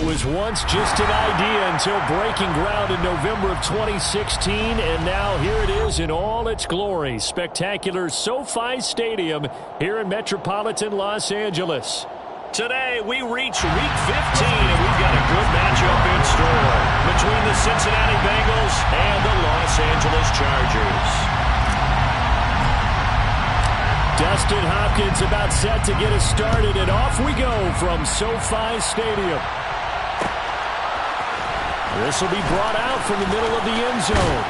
was once just an idea until breaking ground in November of 2016, and now here it is in all its glory. Spectacular SoFi Stadium here in metropolitan Los Angeles. Today, we reach Week 15, and we've got a good matchup in store between the Cincinnati Bengals and the Los Angeles Chargers. Dustin Hopkins about set to get us started, and off we go from SoFi Stadium. This will be brought out from the middle of the end zone.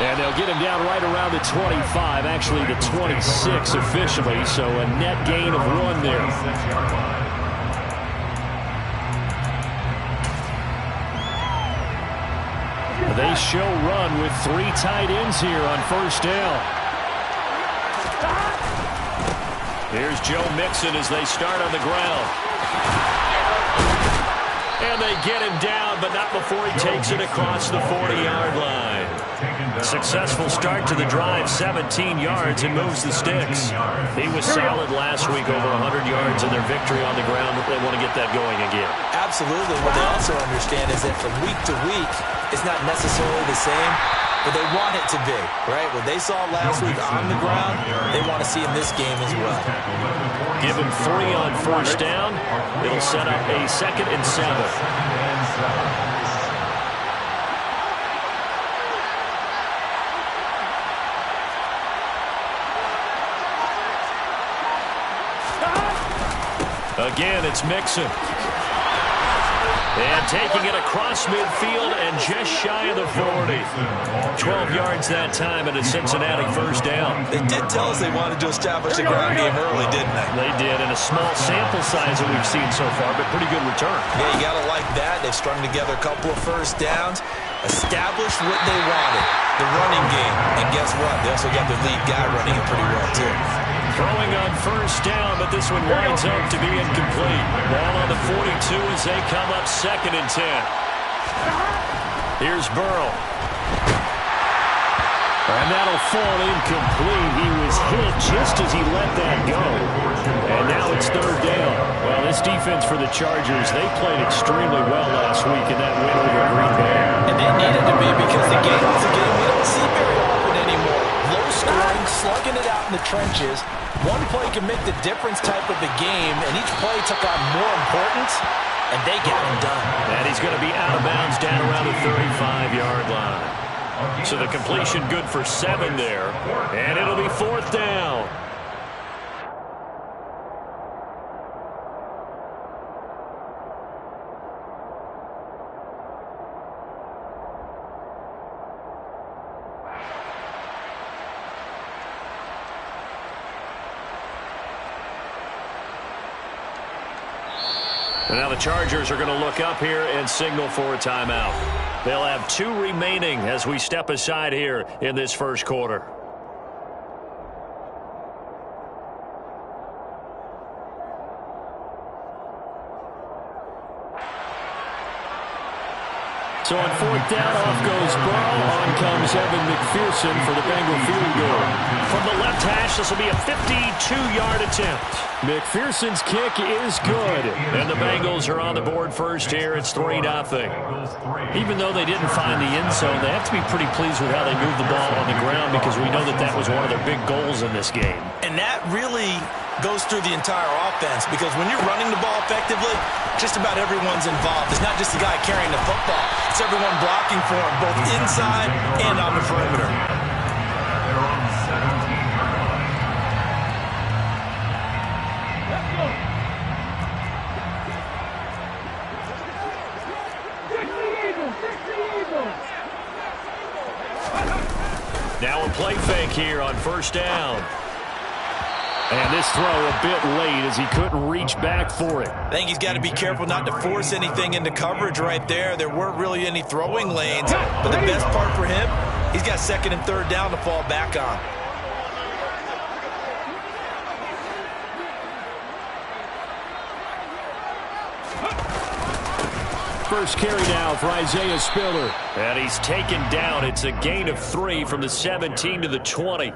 And they'll get him down right around the 25, actually the 26 officially, so a net gain of 1 there. They show run with 3 tight ends here on first down. Here's Joe Mixon as they start on the ground. And they get him down, but not before he takes it across the 40-yard line. A successful start to the drive, 17 yards, and moves the sticks. He was solid last week, over 100 yards in their victory on the ground. They want to get that going again. Absolutely. What they also understand is that from week to week, it's not necessarily the same, but they want it to be, right? What they saw last week on the ground, they want to see in this game as well. Give him 3 on first down. It'll set up a 2nd and 7. Again, it's Mixon. And taking it across midfield and just shy of the 40. 12 yards that time and a Cincinnati first down. They did tell us they wanted to establish the ground game early, didn't they? They did, and a small sample size that we've seen so far, but pretty good return. Yeah, you got to like that. They've strung together a couple of first downs, established what they wanted, the running game. And guess what? They also got their lead guy running it pretty well, too. Throwing on first down, but this one winds up to be incomplete. Ball on the 42 as they come up 2nd and 10. Here's Burrow. And that'll fall incomplete. He was hit just as he let that go. And now it's 3rd down. Well, this defense for the Chargers, they played extremely well last week in that win over Green Bay. And they needed to be because the game was a game we don't see very often anymore. Low scoring, slugging it out in the trenches. One play can make the difference type of the game, and each play took on more importance, and they got him done. And he's going to be out of bounds down around the 35-yard line. So the completion good for 7 there, and it'll be 4th down. And now the Chargers are going to look up here and signal for a timeout. They'll have 2 remaining as we step aside here in this first quarter. So on 4th down, off goes Burrow. On comes Evan McPherson for the Bengal field goal. From the left hash, this will be a 52-yard attempt. McPherson's kick is good. And the Bengals are on the board first here. It's 3-0. Even though they didn't find the end zone, they have to be pretty pleased with how they moved the ball on the ground because we know that that was one of their big goals in this game. And that really goes through the entire offense because when you're running the ball effectively, just about everyone's involved. It's not just the guy carrying the football. It's everyone blocking for him, both inside and on the perimeter. Now a play fake here on first down. And this throw a bit late as he couldn't reach back for it. I think he's got to be careful not to force anything into coverage right there. There weren't really any throwing lanes. But the best part for him, he's got 2nd and 3rd down to fall back on. First carry now for Isaiah Spiller. And he's taken down. It's a gain of 3 from the 17 to the 20.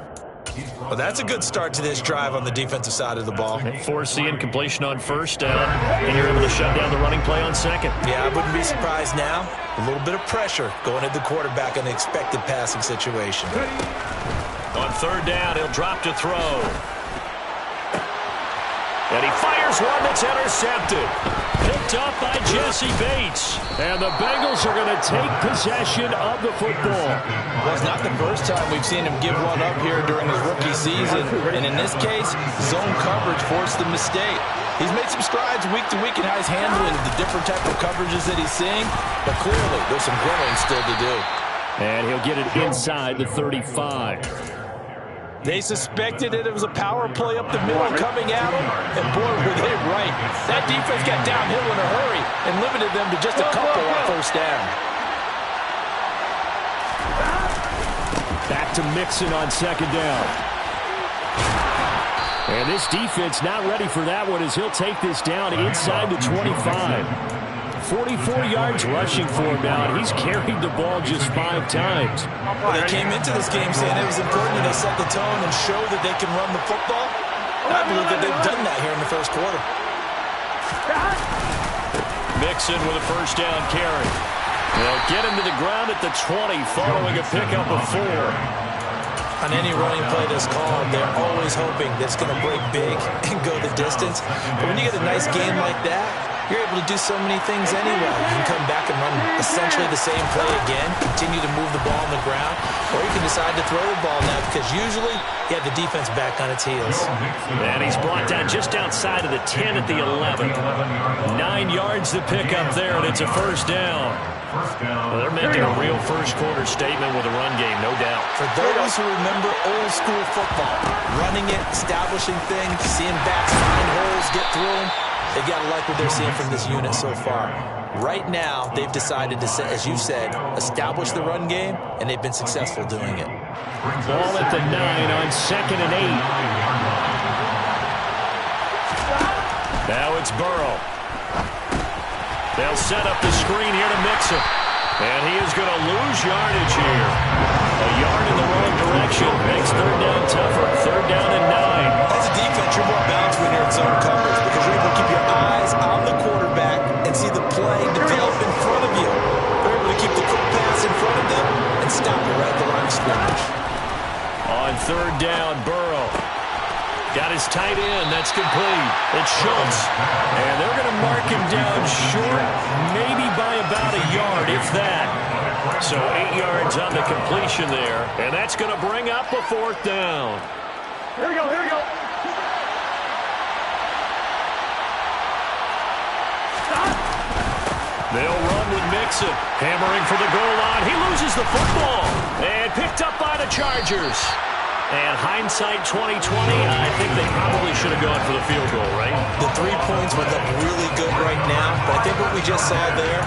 Well, that's a good start to this drive on the defensive side of the ball. Forcing incompletion on first down, and you're able to shut down the running play on second. Yeah, I wouldn't be surprised now. A little bit of pressure going at the quarterback in an expected passing situation. On third down, he'll drop to throw. And he fires one that's intercepted. Picked up by Jesse Bates. And the Bengals are going to take possession of the football. Well, it's not the first time we've seen him give one up here during his rookie season. And in this case, zone coverage forced the mistake. He's made some strides week to week in how he's handling the different type of coverages that he's seeing. But clearly, there's some growing still to do. And he'll get it inside the 35. They suspected that it was a power play up the middle coming at them, and boy, were they right. That defense got downhill in a hurry and limited them to just a couple on first down. Back to Mixon on second down. And this defense not ready for that one as he'll take this down inside the 25. 44 yards rushing for him now, and he's carried the ball just 5 times. Well, they came into this game saying it was important that they set the tone and show that they can run the football. I believe that they've done that here in the first quarter. Mixon with a first down carry. They'll get him to the ground at the 20 following a pickup of 4. On any running play that's called, they're always hoping that it's going to break big and go the distance. But when you get a nice game like that, you're able to do so many things anyway. You can come back and run essentially the same play again, continue to move the ball on the ground, or you can decide to throw the ball now because usually you have the defense back on its heels. And he's brought down just outside of the 10 at the 11. 9 yards to pick up there, and it's a first down. Well, they're making a real first quarter statement with a run game, no doubt. For those who remember old school football, running it, establishing things, seeing backs find holes, get through them, they've got to like what they're seeing from this unit so far. Right now, they've decided to, as you said, establish the run game, and they've been successful doing it. Ball at the 9 on second and 8. Now it's Burrow. They'll set up the screen here to Mixon. And he is going to lose yardage here. A yard in the wrong direction makes third down tougher. Third down and 9. As a defense, you're more balanced when you're in zone coverage because you're able to keep your eyes on the quarterback and see the play develop in front of you. You're able to keep the quick pass in front of them and stop it right at the line of scrimmage. On third down, Burrow. Got his tight end. That's complete. It's Schultz. And they're going to mark him down short, maybe by about a yard, if that. So 8 yards on the completion there. And that's going to bring up a fourth down. Here we go, here we go. They'll run with Mixon. Hammering for the goal line. He loses the football. And picked up by the Chargers. And hindsight 2020, I think they probably should have gone for the field goal, right? The 3 points would look really good right now, but I think what we just saw there,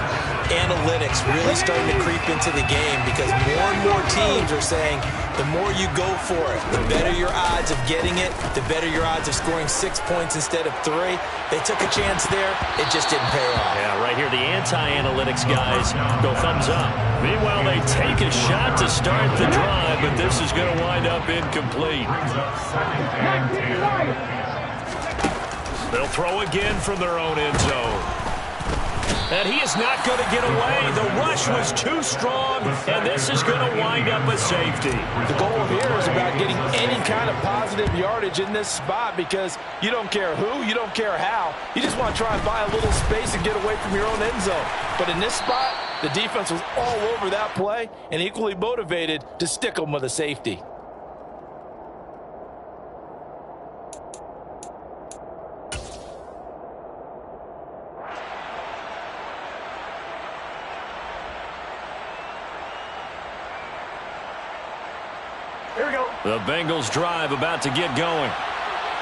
analytics really starting to creep into the game because more and more teams are saying the more you go for it, the better your odds of getting it, the better your odds of scoring 6 points instead of 3. They took a chance there. It just didn't pay off. Yeah, right here, the anti-analytics guys go thumbs up. Meanwhile, they take a shot to start the drive, but this is going to wind up incomplete. They'll throw again from their own end zone. And he is not going to get away. The rush was too strong, and this is going to wind up a safety. The goal here is about getting any kind of positive yardage in this spot because you don't care who, you don't care how. You just want to try and buy a little space and get away from your own end zone. But in this spot, the defense was all over that play and equally motivated to stick them with a safety. Here we go. The Bengals drive about to get going.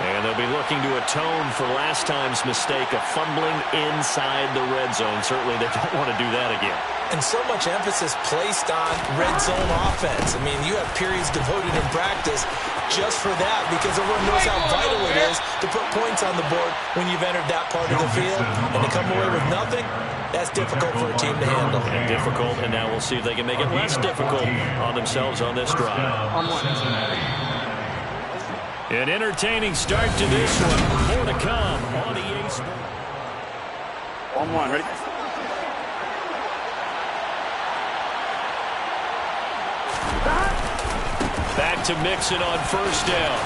And they'll be looking to atone for last time's mistake of fumbling inside the red zone. Certainly they don't want to do that again. And so much emphasis placed on red zone offense. I mean, you have periods devoted in practice just for that because everyone knows how vital it is to put points on the board when you've entered that part of the field. And to come away with nothing, that's difficult for a team to handle. And difficult, and now we'll see if they can make it less difficult on themselves on this drive. An entertaining start to this one. More to come on EA Sports. 1-1, ready? Back to Mixon on first down.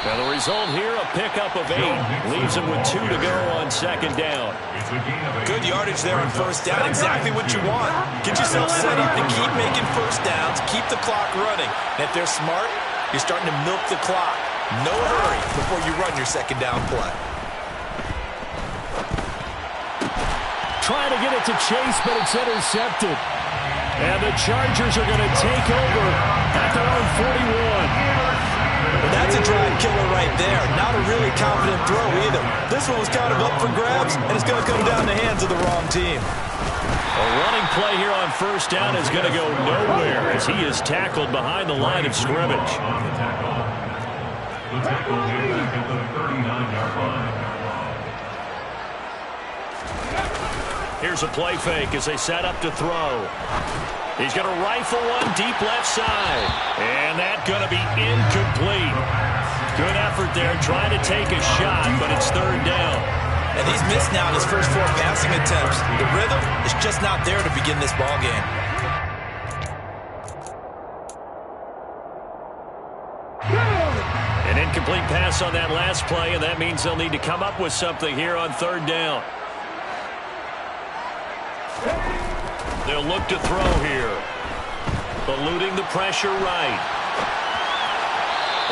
Now the result here, a pickup of 8. Leaves him with 2 to go on second down. Good yardage there on first down. Exactly what you want. Get yourself set up to keep making first downs. Keep the clock running. And if they're smart, you're starting to milk the clock. No hurry before you run your second down play. Trying to get it to Chase, but it's intercepted. And the Chargers are going to take over at their own 41. Well, that's a drive killer right there. Not a really confident throw either. This one was kind of up for grabs, and it's going to come down the hands of the wrong team. A running play here on first down is going to go nowhere as he is tackled behind the line of scrimmage. The tackle came back at the 39-yard line. Here's a play fake as they set up to throw. He's going to rifle one deep left side. And that's going to be incomplete. Good effort there trying to take a shot, but it's third down. And he's missed now his first 4 passing attempts. The rhythm is just not there to begin this ball game. An incomplete pass on that last play, and that means they'll need to come up with something here on third down. They'll look to throw here. Eluding the pressure right.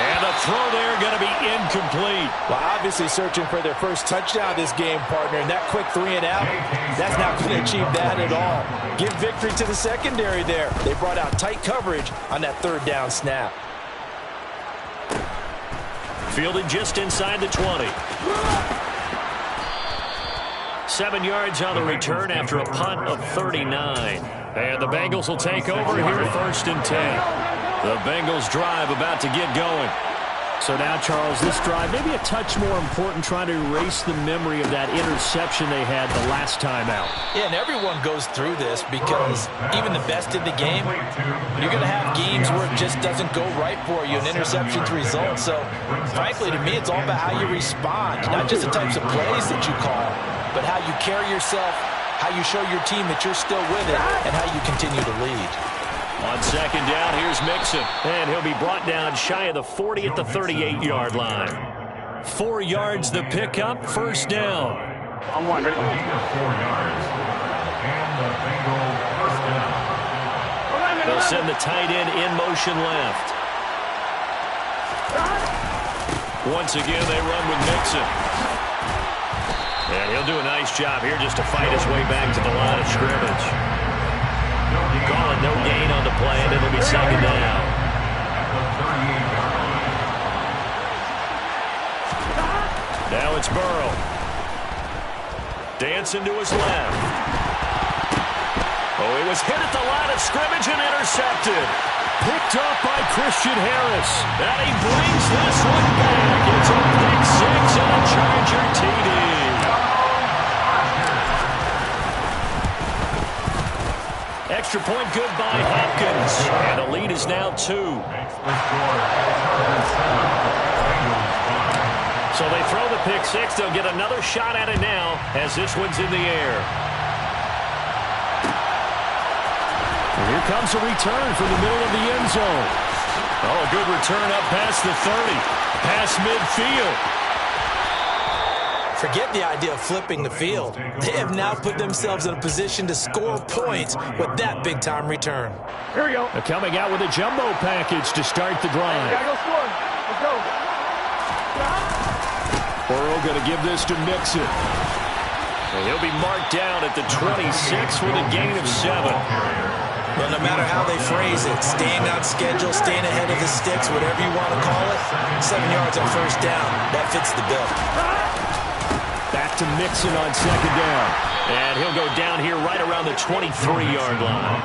And the throw there going to be incomplete. Well, obviously searching for their first touchdown this game, partner. And that quick 3 and out, that's not going to achieve that at all. Give victory to the secondary there. They brought out tight coverage on that third down snap. Fielded just inside the 20. 7 yards on the return after a punt of 39. And the Bengals will take over here first and 10. The Bengals drive about to get going. So now, Charles, this drive maybe a touch more important, trying to erase the memory of that interception they had the last time out. Yeah, and everyone goes through this because even the best in the game, you're going to have games where it just doesn't go right for you, and interceptions result. So, frankly, to me, it's all about how you respond, not just the types of plays that you call, but how you carry yourself, how you show your team that you're still with it, and how you continue to lead. On second down, here's Mixon. And he'll be brought down shy of the 40 at the 38-yard line. 4 yards the pickup, first down. On 1, ready? 4 yards. And the Bengals first down. They'll send the tight end in motion left. Once again, they run with Mixon. And he'll do a nice job here just to fight his way back to the line of scrimmage. Calling no gain on the play, and it'll be second down. Now it's Burrow. Dancing to his left. Oh, he was hit at the line of scrimmage and intercepted. Picked up by Christian Harris. And he brings this one back. It's a pick six and a Charger TD. Extra point good by Hopkins. And the lead is now 2. So they throw the pick six. They'll get another shot at it now as this one's in the air. And here comes a return from the middle of the end zone. Oh, a good return up past the 30. Past midfield. Forget the idea of flipping the field. They have now put themselves in a position to score points with that big-time return. Here we go. They're coming out with a jumbo package to start the drive. Gotta go score. Let's go. Burrow going to give this to Mixon. And he'll be marked down at the 26 with a gain of 7. Well, no matter how they phrase it, staying on schedule, staying ahead of the sticks, whatever you want to call it, 7 yards on first down, that fits the bill. Back to Mixon on second down. And he'll go down here right around the 23-yard line.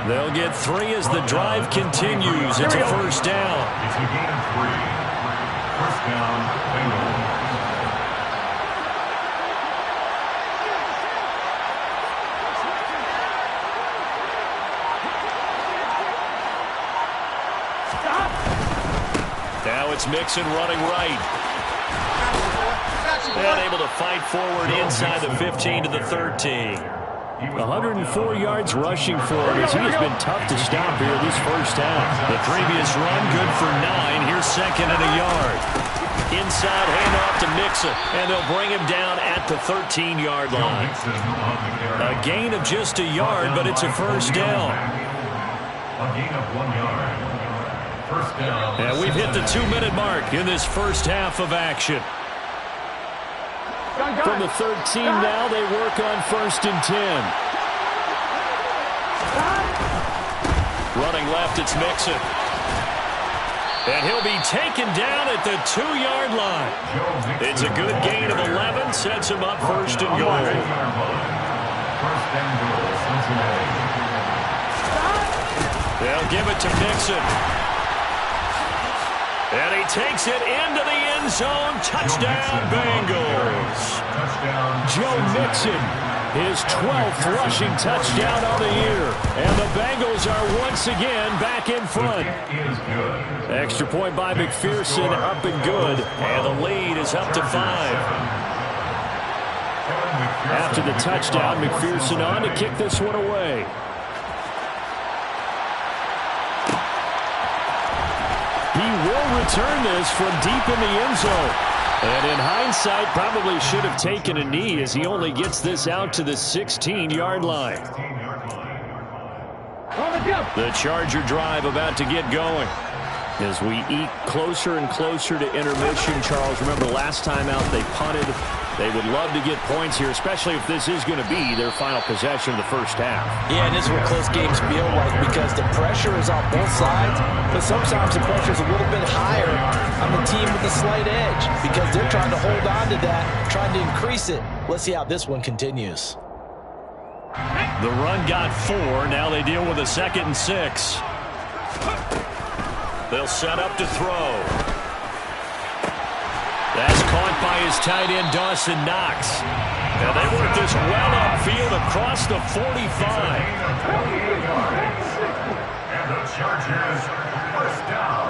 They'll get 3 as the drive continues. It's a first down. It's a gain of 3. First down, Bengals. It's It's Mixon running right. And able to fight forward inside the 15 to the 13. 104 yards rushing for him as he has been tough to stop here this first half. The previous run good for 9. Here's second and a yard. Inside handoff to Mixon, and they'll bring him down at the 13-yard line. A gain of just a yard, but it's a first down. A gain of 1 yard. First down. And we've hit the 2-minute mark in this first half of action. From the 13 now, they work on 1st and 10. Running left, it's Mixon. And he'll be taken down at the 2-yard line. It's a good gain of 11, sets him up 1st and goal. First and goal, Cincinnati. They'll give it to Mixon. And he takes it into the end zone. Touchdown, Bengals. Joe Mixon, his 12th rushing touchdown of the year. And the Bengals are once again back in front. Extra point by McPherson, up and good. And the lead is up to 5. After the touchdown, McPherson on to kick this one away. He will return this from deep in the end zone. And in hindsight, probably should have taken a knee as he only gets this out to the 16-yard line. The Charger drive about to get going. As we eke closer and closer to intermission, Charles, remember last time out they punted. They would love to get points here, especially if this is going to be their final possession of the first half. Yeah, and this is what close games feel like because the pressure is on both sides, but sometimes the pressure is a little bit higher on the team with the slight edge because they're trying to hold on to that, trying to increase it. Let's see how this one continues. The run got 4. Now they deal with a 2nd and 6. They'll set up to throw. That's caught by his tight end, Dawson Knox. And they work this well upfield across the 45. And the Chargers, first down.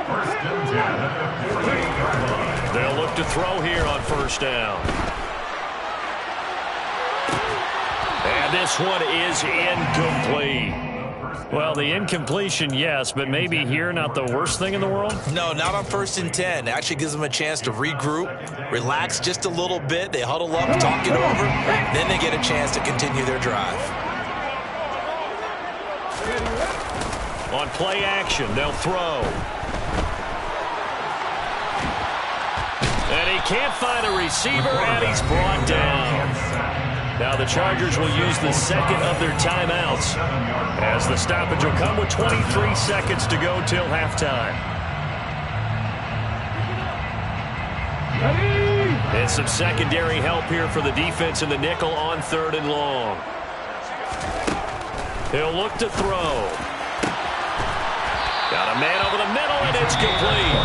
First and 10 at the 48-yard line. They'll look to throw here on first down. And this one is incomplete. Well, the incompletion, yes, but maybe here not the worst thing in the world? No, not on 1st and 10. It actually gives them a chance to regroup, relax just a little bit. They huddle up, talk it over, then they get a chance to continue their drive. On play action, they'll throw. And he can't find a receiver, and he's brought down. Now the Chargers will use the 2nd of their timeouts as the stoppage will come with 23 seconds to go till halftime. And some secondary help here for the defense in the nickel on 3rd and long. He'll look to throw. Got a man over the middle, and it's complete.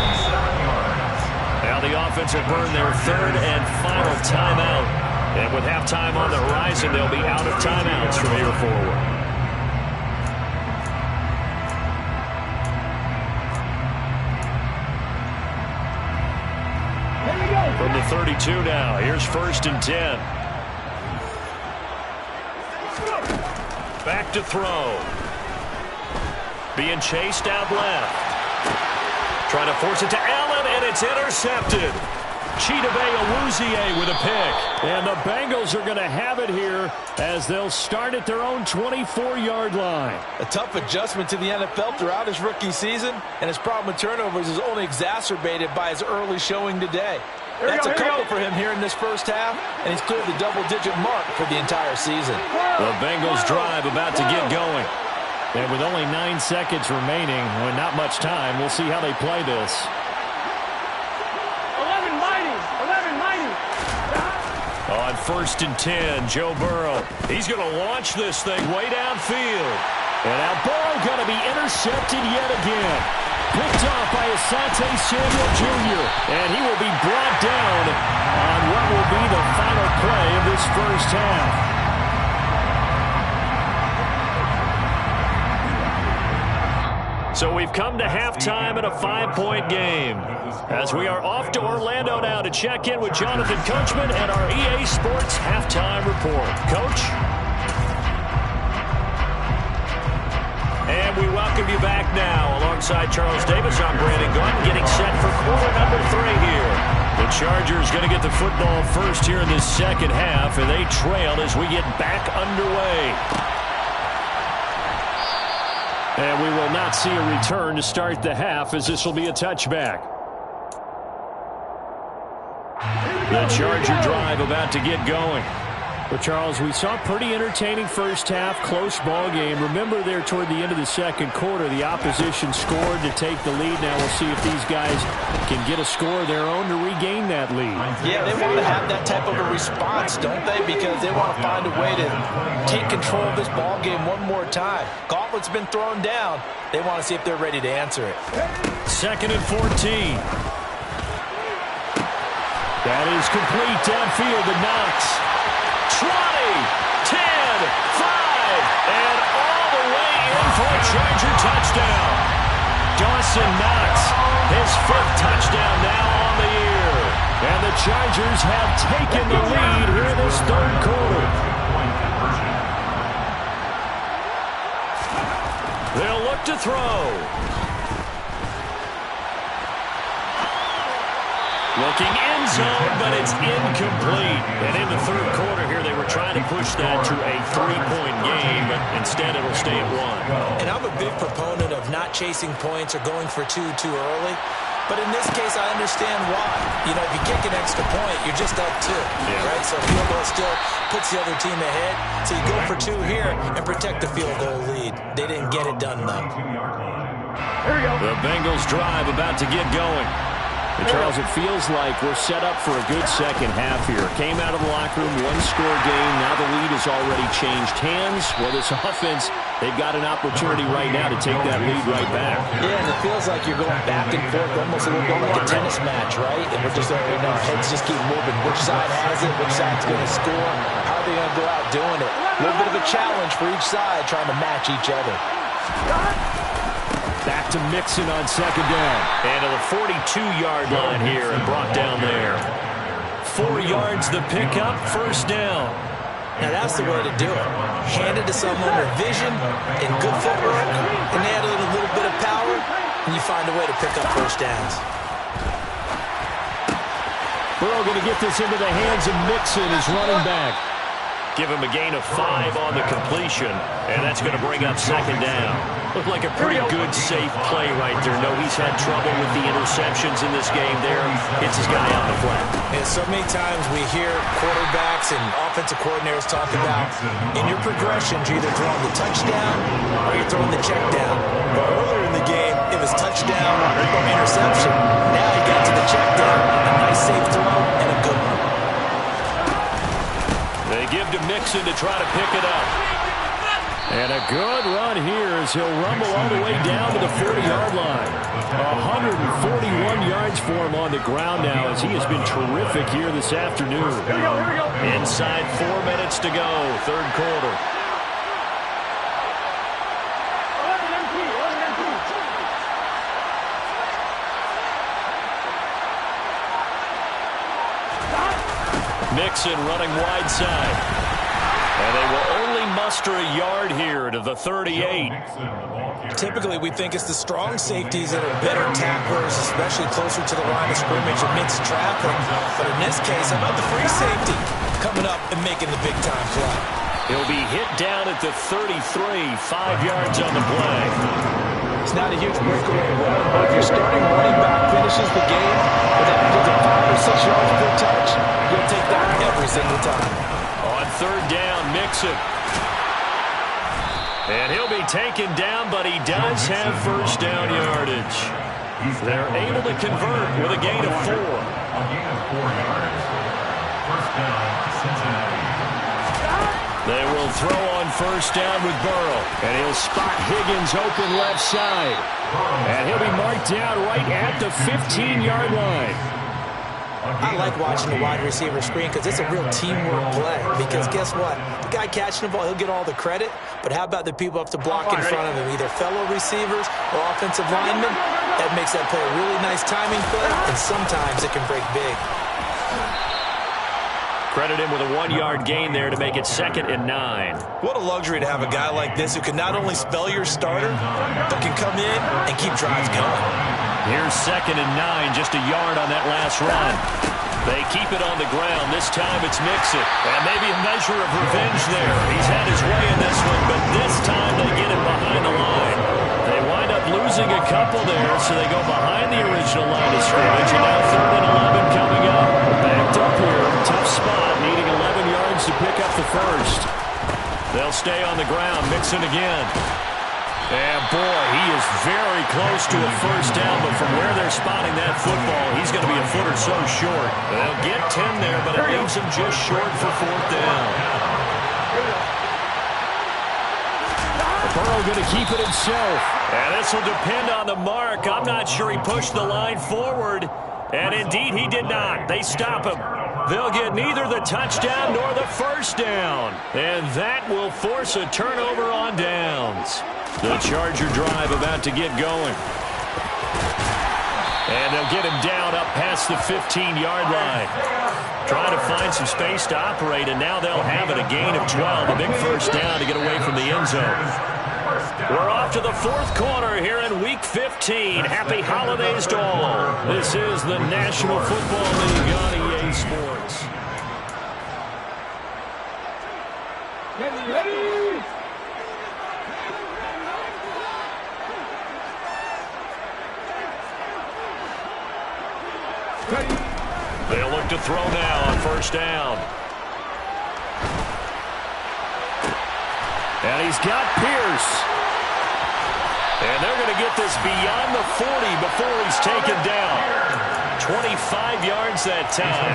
Now the offense will burn their 3rd and final timeout. And with halftime on the horizon, they'll be out of timeouts from here forward. From the 32 now, here's 1st and 10. Back to throw. Being chased out left. Trying to force it to Allen, and it's intercepted. Chidobe Awuzie with a pick. And the Bengals are going to have it here as they'll start at their own 24-yard line. A tough adjustment to the NFL throughout his rookie season, and his problem with turnovers is only exacerbated by his early showing today. That's a couple for him here in this first half, and he's cleared the double-digit mark for the entire season. The Bengals drive about to get going. And with only 9 seconds remaining, with not much time, we'll see how they play this. On 1st and 10, Joe Burrow. He's going to launch this thing way downfield. And now Burrow going to be intercepted yet again. Picked off by Asante Samuel Jr. And he will be brought down on what will be the final play of this first half. So we've come to halftime in a 5-point game. As we are off to Orlando now to check in with Jonathan Coachman and our EA Sports Halftime Report. Coach? And we welcome you back now. Alongside Charles Davis, I'm Brandon Gaudin, getting set for quarter number 3 here. The Chargers going to get the football first here in this second half, and they trail as we get back underway. And we will not see a return to start the half, as this will be a touchback. The Charger drive about to get going. Well, Charles, we saw a pretty entertaining first half, close ball game. Remember there toward the end of the second quarter, the opposition scored to take the lead. Now we'll see if these guys can get a score of their own to regain that lead. Yeah, they want to have that type of a response, don't they? Because they want to find a way to take control of this ball game one more time. Gauntlet's been thrown down. They want to see if they're ready to answer it. 2nd and 14. That is complete downfield to Knox. 20, 10, 5, and all the way in for a Charger touchdown. Dawson Knox, his 5th touchdown now on the year. And the Chargers have taken the lead here in this third quarter. They'll look to throw. Looking end zone, but it's incomplete. And in the third quarter here, they were trying to push that to a 3-point game, but instead it'll stay at 1. And I'm a big proponent of not chasing points or going for 2 too early. But in this case, I understand why. You know, if you kick an extra point, you're just up 2, right? So field goal still puts the other team ahead. So you go for 2 here and protect the field goal lead. They didn't get it done, though. Here we go. The Bengals drive about to get going. And Charles, it feels like we're set up for a good second half here. Came out of the locker room, 1-score game. Now the lead has already changed hands. Well, this offense, they've got an opportunity right now to take that lead right back. Yeah, and it feels like you're going back and forth, almost a little bit like a tennis match, right? And we're just, our heads just keep moving. Which side has it? Which side's going to score? How are they going to go out doing it? A little bit of a challenge for each side, trying to match each other. Back to Mixon on 2nd down. And to the 42-yard line here and brought down there. 4 yards the pickup, 1st down. Now that's the way to do it. Hand it to someone with vision and good footwork, and add a little bit of power, and you find a way to pick up 1st downs. Burrow going to get this into the hands of Mixon, his running back. Give him a gain of 5 on the completion, and that's going to bring up 2nd down. Looked like a pretty good, safe play right there. No, he's had trouble with the interceptions in this game there. Hits his guy out in the flat. And so many times we hear quarterbacks and offensive coordinators talk about in your progressions, you're either throwing the touchdown or you're throwing the check down. But earlier in the game, it was touchdown or interception. Now he got to the check down. A nice, safe throw and a good one. They give to Mixon to try to pick it up. And a good run here as he'll rumble all the way down to the 40-yard line. 141 yards for him on the ground now as he has been terrific here this afternoon. Here we go. Inside 4 minutes to go, third quarter. Mixon running wide side. And they will only muster a yard here to the 38. Typically, we think it's the strong safeties that are better tacklers, especially closer to the line of scrimmage amidst traffic. But in this case, how about the free safety coming up and making the big-time play? He'll be hit down at the 33, 5 yards on the play. It's not a huge breakaway run, but if your starting running back finishes the game with averages of 5 or 6 yards per touch, you'll take that every single time. On 3rd down, Mixon. And he'll be taken down, but he does have 1st down yardage. They're able to convert with a gain of 4. A gain of 4 yards. 1st down, Cincinnati. They will throw on 1st down with Burrow. And he'll spot Higgins open left side. And he'll be marked down right at the 15-yard line. I like watching the wide receiver screen because it's a real teamwork play. Because guess what? The guy catching the ball, he'll get all the credit. But how about the people up to block in front of him, either fellow receivers or offensive linemen? That makes that play a really nice timing play, and sometimes it can break big. Credit him with a 1-yard gain there to make it 2nd and 9. What a luxury to have a guy like this who can not only spell your starter, but can come in and keep drives going. Here's 2nd and 9, just a yard on that last run. They keep it on the ground. This time it's Mixon. And maybe a measure of revenge there. He's had his way in this one, but this time they get him behind the line. They wind up losing a couple there, so they go behind the original line of scrimmage. And now 3rd and 11 coming up. Backed up here. Tough spot, needing 11 yards to pick up the first. They'll stay on the ground. Mixon again. And boy, he is very close to a first down, but from where they're spotting that football, he's going to be a foot or so short. They'll get 10 there, but it leaves him just short for 4th down. Burrow going to keep it himself. And this will depend on the mark. I'm not sure he pushed the line forward. And indeed, he did not. They stop him. They'll get neither the touchdown nor the first down. And that will force a turnover on downs. The Charger drive about to get going. And they'll get him down up past the 15-yard line. Trying to find some space to operate, and now they'll have it. A gain of 12, a big first down to get away from the end zone. We're off to the 4th quarter here in Week 15. Happy holidays to all. This is the National Football League on EA Sports. They'll look to throw now on first down. And he's got Pierce. And they're going to get this beyond the 40 before he's taken down. 25 yards that time.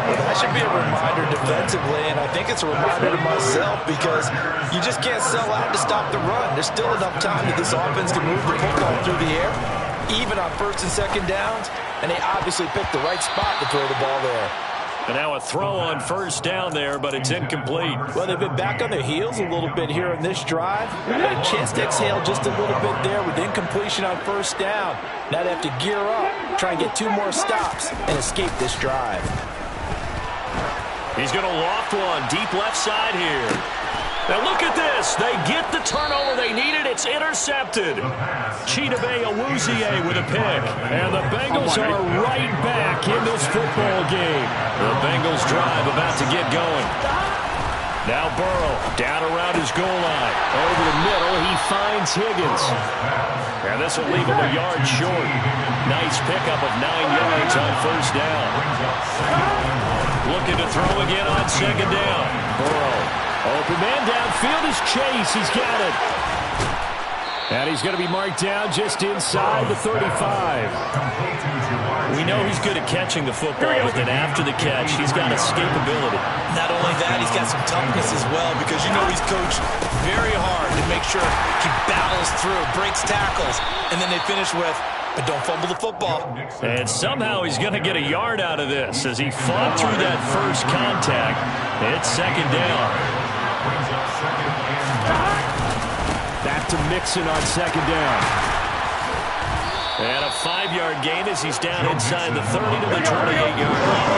Well, that should be a reminder defensively, and I think it's a reminder to myself because you just can't sell out to stop the run. There's still enough time that this offense can move the football through the air, even on 1st and 2nd downs, and they obviously picked the right spot to throw the ball there. And now a throw on first down there, but it's incomplete. Well, they've been back on their heels a little bit here in this drive. But a chance to exhale just a little bit there with incompletion on first down. Now they have to gear up, try and get 2 more stops, and escape this drive. He's going to loft one deep left side here. Now look at this. They get the turnover they needed. It's intercepted. Chidobe Awuzie with a pick. And the Bengals are right back in this football game. The Bengals drive about to get going. Now Burrow down around his goal line. Over the middle, he finds Higgins. And this will leave him a yard short. Nice pickup of 9 yards on first down. Looking to throw again on second down. Burrow. Open man downfield is Chase. He's got it. And he's going to be marked down just inside the 35. We know he's good at catching the football, but then after the catch, he's got escapability. Not only that, he's got some toughness as well because you know he's coached very hard to make sure he battles through, breaks tackles, and then they finish with, but don't fumble the football. And somehow he's going to get a yard out of this as he fought through that first contact. It's second down. Back to Mixon on second down. And a 5-yard gain as he's down inside the 30 to the 28-yard line.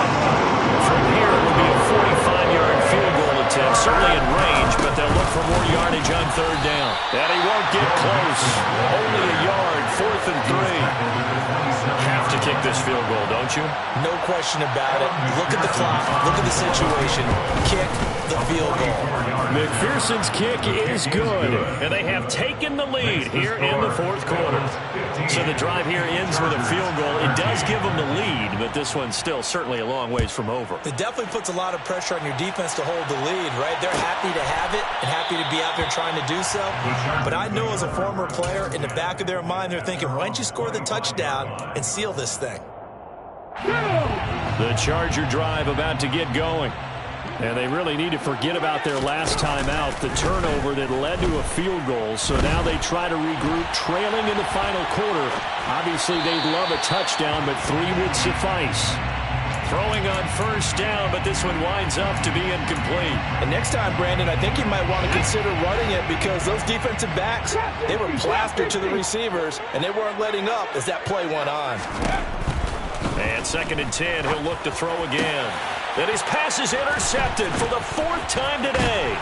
From here, it will be a 45-yard field goal attempt, certainly in range, but they'll look for more yardage on third down. And he won't get close. Only a yard, 4th and 3. Have to kick this field goal, don't you? No question about it. Look at the clock. Look at the situation. Kick the field goal. McPherson's kick is good, and they have taken the lead here in the 4th quarter. So the drive here ends with a field goal. It does give them the lead, but this one's still certainly a long ways from over. It definitely puts a lot of pressure on your defense to hold the lead, right? They're happy to have it and happy to be out there trying to do so. But I know as a former player, in the back of their mind, they're thinking, why don't you score the touchdown and seal this thing? The Charger drive about to get going. And they really need to forget about their last time out, the turnover that led to a field goal. So now they try to regroup, trailing in the final quarter. Obviously, they'd love a touchdown, but 3 would suffice. Throwing on first down, but this one winds up to be incomplete. And next time, Brandon, I think you might want to consider running it because those defensive backs, they were plastered to the receivers, and they weren't letting up as that play went on. And 2nd and 10, he'll look to throw again. And his pass is intercepted for the 4th time today.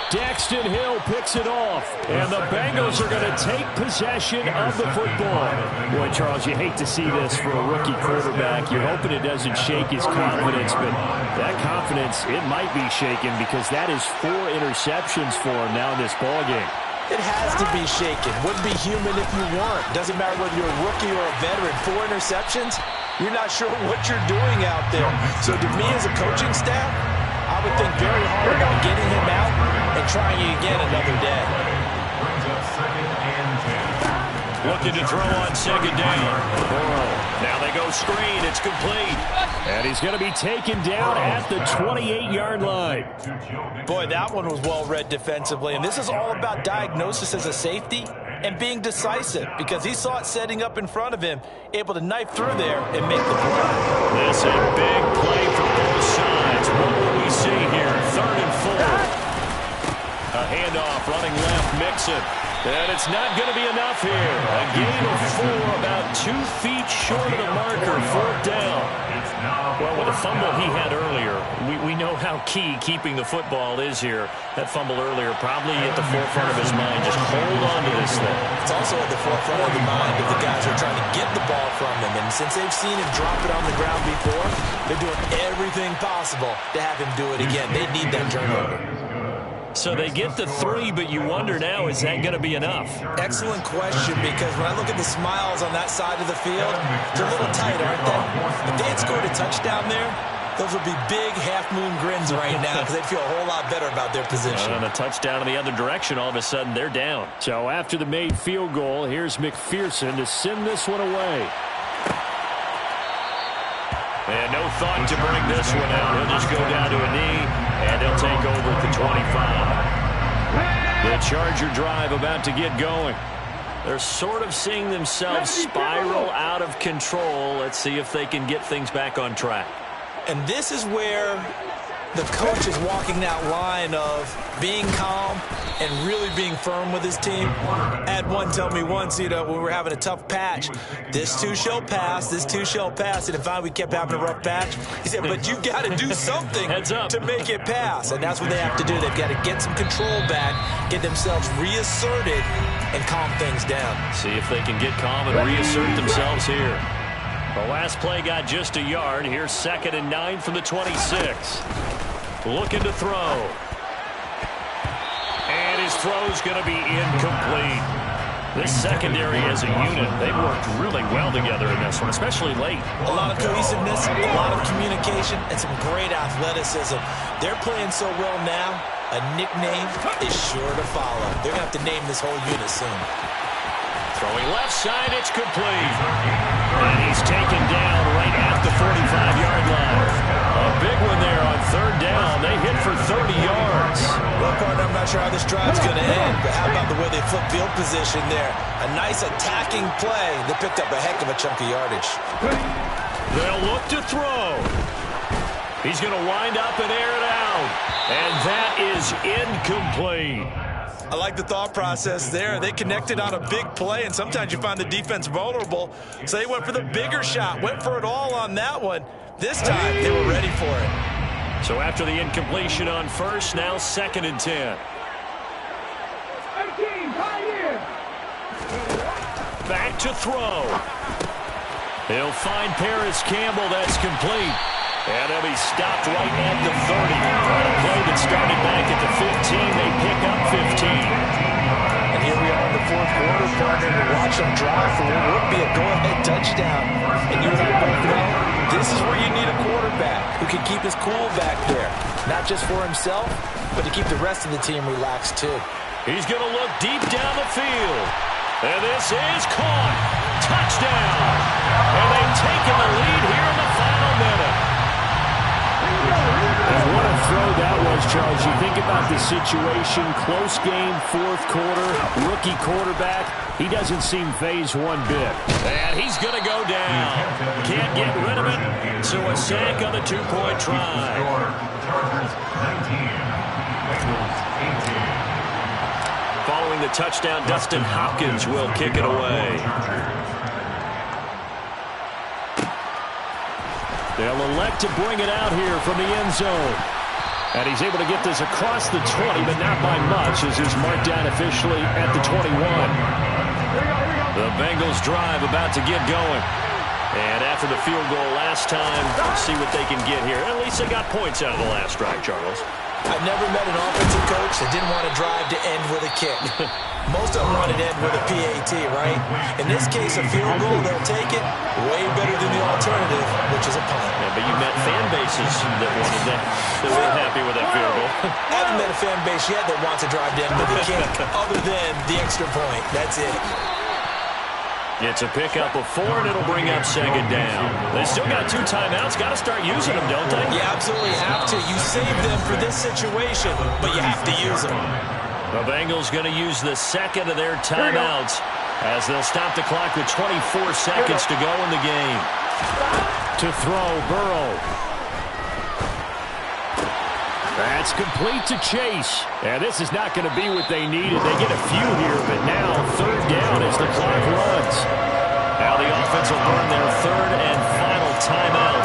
Daxton Hill picks it off, and the Bengals are going to take possession of the football. Boy, Charles, you hate to see this for a rookie quarterback. You're hoping it doesn't shake his confidence, but that confidence, it might be shaken because that is 4 interceptions for him now in this ballgame. It has to be shaken. Wouldn't be human if you weren't. Doesn't matter whether you're a rookie or a veteran. 4 interceptions, you're not sure what you're doing out there. So to me as a coaching staff, I would think very hard about getting him out and trying it again another day. Looking to throw on 2nd down. Burrow. Now they go screen. It's complete. And he's going to be taken down at the 28-yard line. Boy, that one was well read defensively. And this is all about diagnosis as a safety and being decisive because he saw it setting up in front of him, able to knife through there and make the play. This is a big play from both sides. What will we see here? 3rd and 4. A handoff, running left, Mixon. And it's not going to be enough here. A gain of 4, about 2 feet short of the marker, 4th down. Well, with the fumble he had earlier, we know how key keeping the football is here. That fumble earlier probably at the forefront of his mind. Just hold on to this thing. It's also at the forefront of the mind of the guys who are trying to get the ball from him. And since they've seen him drop it on the ground before, they're doing everything possible to have him do it again. They need that turnover. So they get the 3, but you wonder now, is that going to be enough? Excellent question, because when I look at the smiles on that side of the field, they're a little tight, aren't they? If they had scored a touchdown there, those would be big half-moon grins right now because they'd feel a whole lot better about their position. And a touchdown in the other direction, all of a sudden they're down. So after the made field goal, here's McPherson to send this one away. And no thought to bring this one out. He'll just go down to a knee, and he'll take over at the 25. The Charger drive about to get going. They're sort of seeing themselves spiral out of control. Let's see if they can get things back on track. And this is where the coach is walking that line of being calm and really being firm with his team. I had one tell me once, when we were having a tough patch, this too shall pass, this too shall pass. And finally we kept having a rough patch. He said, but you got to do something to make it pass. And that's what they have to do. They've got to get some control back, get themselves reasserted, and calm things down. See if they can get calm and reassert themselves here. The last play got just a yard. Here's 2nd and 9 from the 26. Looking to throw. And his throw's going to be incomplete. This secondary as a unit, they've worked really well together in this one, especially late. A lot of cohesiveness, a lot of communication, and some great athleticism. They're playing so well now, a nickname is sure to follow. They're going to have to name this whole unit soon. Throwing left side, it's complete. And he's taken down right at the 45-yard line. A big one there on 3rd down. They hit for 30 yards. Well, partner, I'm not sure how this drive's going to end, but how about the way they flip field position there? A nice attacking play. They picked up a heck of a chunk of yardage. They'll look to throw. He's going to wind up and air it out. And that is incomplete. I like the thought process there. They connected on a big play, and sometimes you find the defense vulnerable. So they went for the bigger shot, went for it all on that one. This time, they were ready for it. So after the incompletion on first, now 2nd and 10. Back to throw. He'll find Paris Campbell. That's complete. And he'll be stopped right at the 30. On a play that started back at the 15, they pick up 15. And here we are in the 4th quarter, partner, to watch them drive for what would be a go-ahead touchdown. And you and I both know this is where you need a quarterback who can keep his cool back there. Not just for himself, but to keep the rest of the team relaxed too. He's going to look deep down the field. And this is caught. Touchdown. And they've taken the lead here in the final minute. And what a throw that was Charles, you think about the situation, close game, fourth quarter, rookie quarterback. He doesn't seem phased one bit. And he's going to go down. Can't get rid of it. So a sack on the two-point try. Chargers 19, Bengals 18. Following the touchdown, Dustin Hopkins will kick it away. They'll elect to bring it out here from the end zone. And he's able to get this across the 20, but not by much, as he's marked down officially at the 21. The Bengals drive about to get going. And after the field goal last time, let's see what they can get here. At least they got points out of the last drive, Charles. I've never met an offensive coach that didn't want to drive to end with a kick. Most of them want to end with a PAT, right? In this case, a field goal, they'll take it way better than the alternative, which is a punt. Yeah, but you met fan bases that wanted that. They weren't happy with that field goal. I haven't met a fan base yet that wants to drive to end with a kick other than the extra point. That's it. It's a pickup of 4, and it'll bring up second down. They still got 2 timeouts. Got to start using them, don't they? You absolutely have to. You save them for this situation, but you have to use them. The Bengals going to use the second of their timeouts as they'll stop the clock with 24 seconds to go in the game. To throw, Burrow. That's complete to Chase. And this is not going to be what they needed. They get a few here, but now third down as the clock runs. Now the offense will burn their third and final timeout.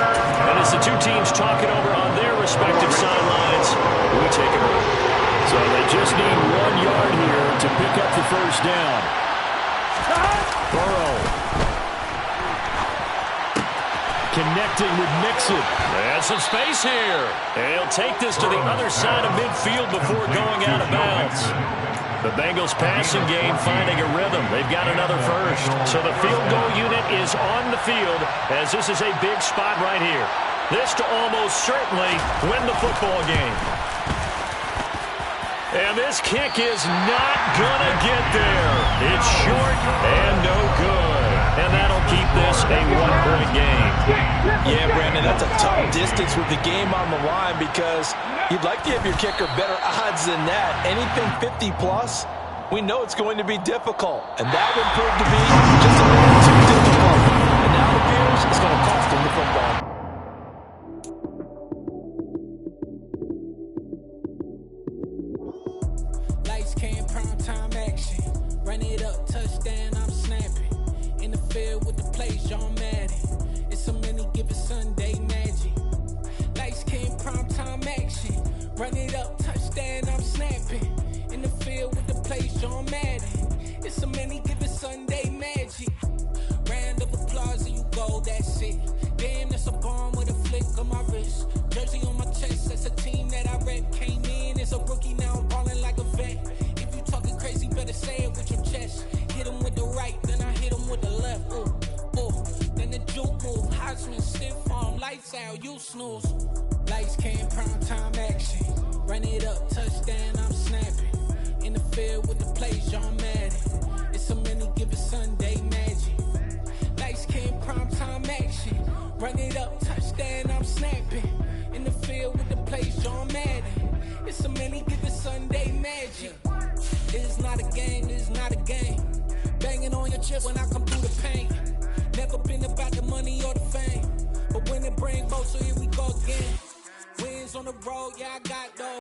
And as the two teams talk it over on their respective sidelines, we take a break. So they just need 1 yard here to pick up the first down. Burrow. Connecting with Mixon. And some space here. And he'll take this to the other side of midfield before going out of bounds. The Bengals passing game finding a rhythm. They've got another first. So the field goal unit is on the field as this is a big spot right here. This to almost certainly win the football game. And this kick is not going to get there. It's short and no good. And that'll keep this a 1-point game. Yeah, Brandon, that's a tough distance with the game on the line because you'd like to give your kicker better odds than that. Anything 50-plus, we know it's going to be difficult. And that would prove to be just a little too difficult. And now it appears it's going to cost him the football. Lights came, prime time action. Run it up, touchdown, I'm snapping. In the field with the plays, John Madden. It's a many given Sunday magic. Lights came, prime time action. Run it up, touchdown, I'm snapping. In the field with the plays, John Madden. It's a many given Sunday magic. Round of applause and you go, that's it. Damn, that's a bomb with a flick on my wrist. Jersey on my chest, that's a team that I rep. Came in as a rookie, now I'm balling like a vet. If you talking crazy, better say it with your chest. Hit him with the right, then I hit him with the left. Ooh, ooh. Then the juke move, Heisman, stiff arm, lights out, you snooze. Lights came, prime time action. Run it up, touchdown, I'm snapping. In the field with the plays, John Madden. It's a many given Sunday magic. Lights came, prime time action. Run it up, touchdown, I'm snapping. In the field with the plays, John Madden. It's a many given Sunday magic. It's not a game, it's not a game. Banging on your chest when I come through the paint. Never been about the money or the fame. But when it bring both, so here we go again. Wins on the road, yeah, I got those.